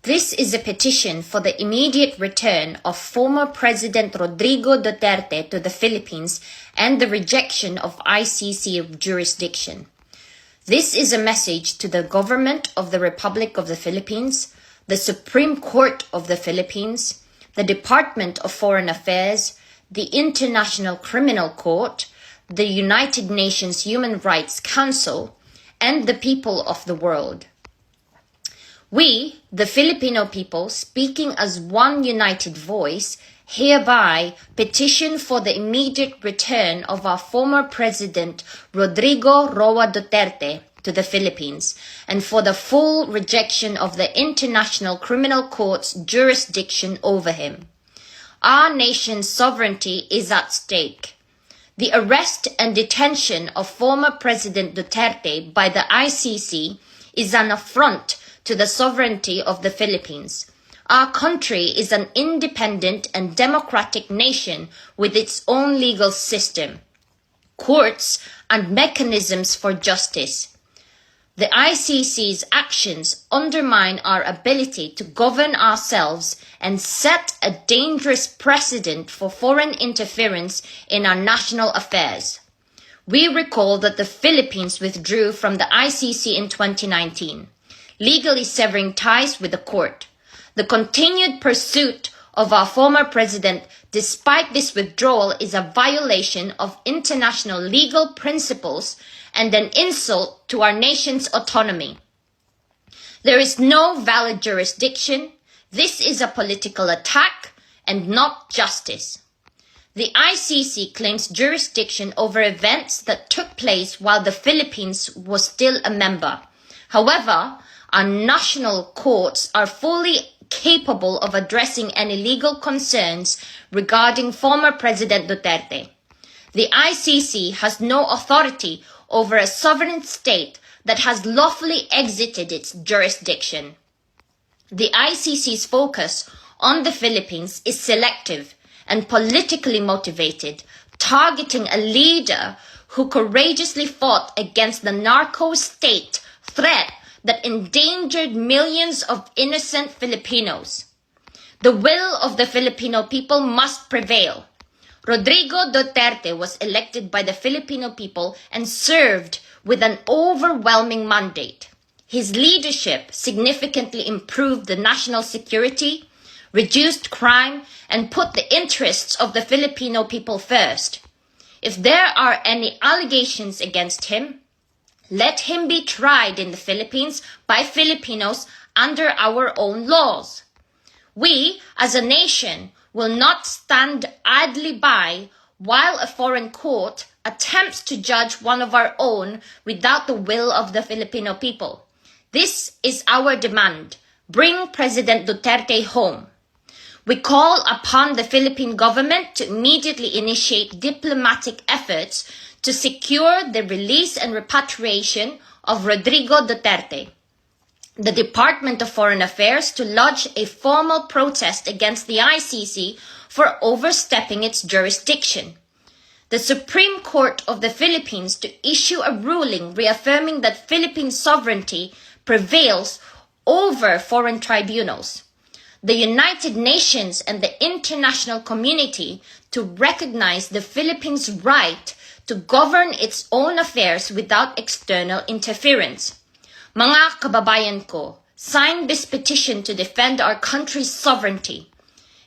This is a petition for the immediate return of former President Rodrigo Duterte to the Philippines and the rejection of ICC jurisdiction. This is a message to the government of the Republic of the Philippines, the Supreme Court of the Philippines, the Department of Foreign Affairs, the International Criminal Court, the United Nations Human Rights Council, and the people of the world. We, the Filipino people, speaking as one united voice, hereby petition for the immediate return of our former President Rodrigo Roa Duterte to the Philippines and for the full rejection of the International Criminal Court's jurisdiction over him. Our nation's sovereignty is at stake. The arrest and detention of former President Duterte by the ICC is an affront to the sovereignty of the Philippines. Our country is an independent and democratic nation with its own legal system, courts, and mechanisms for justice. The ICC's actions undermine our ability to govern ourselves and set a dangerous precedent for foreign interference in our national affairs. We recall that the Philippines withdrew from the ICC in 2019. Legally severing ties with the court. The continued pursuit of our former president, despite this withdrawal, is a violation of international legal principles and an insult to our nation's autonomy. There is no valid jurisdiction. This is a political attack and not justice. The ICC claims jurisdiction over events that took place while the Philippines was still a member. However, our national courts are fully capable of addressing any legal concerns regarding former President Duterte. The ICC has no authority over a sovereign state that has lawfully exited its jurisdiction. The ICC's focus on the Philippines is selective and politically motivated, targeting a leader who courageously fought against the narco state threat that endangered millions of innocent Filipinos. The will of the Filipino people must prevail. Rodrigo Duterte was elected by the Filipino people and served with an overwhelming mandate. His leadership significantly improved the national security, reduced crime, and put the interests of the Filipino people first. If there are any allegations against him, let him be tried in the Philippines by Filipinos under our own laws. We, as a nation, will not stand idly by while a foreign court attempts to judge one of our own without the will of the Filipino people. This is our demand. Bring President Duterte home. We call upon the Philippine government to immediately initiate diplomatic efforts to secure the release and repatriation of Rodrigo Duterte. The Department of Foreign Affairs to lodge a formal protest against the ICC for overstepping its jurisdiction. The Supreme Court of the Philippines to issue a ruling reaffirming that Philippine sovereignty prevails over foreign tribunals. The United Nations and the international community to recognize the Philippines' right to govern its own affairs without external interference. Mga kababayan ko, sign this petition to defend our country's sovereignty.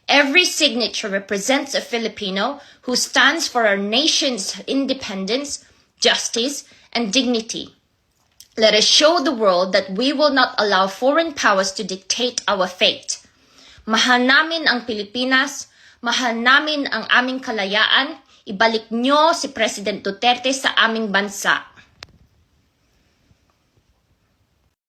Every signature represents a Filipino who stands for our nation's independence, justice, and dignity. Let us show the world that we will not allow foreign powers to dictate our fate. Mahal namin ang Pilipinas, mahal namin ang aming kalayaan, ibalik nyo si President Duterte sa aming bansa.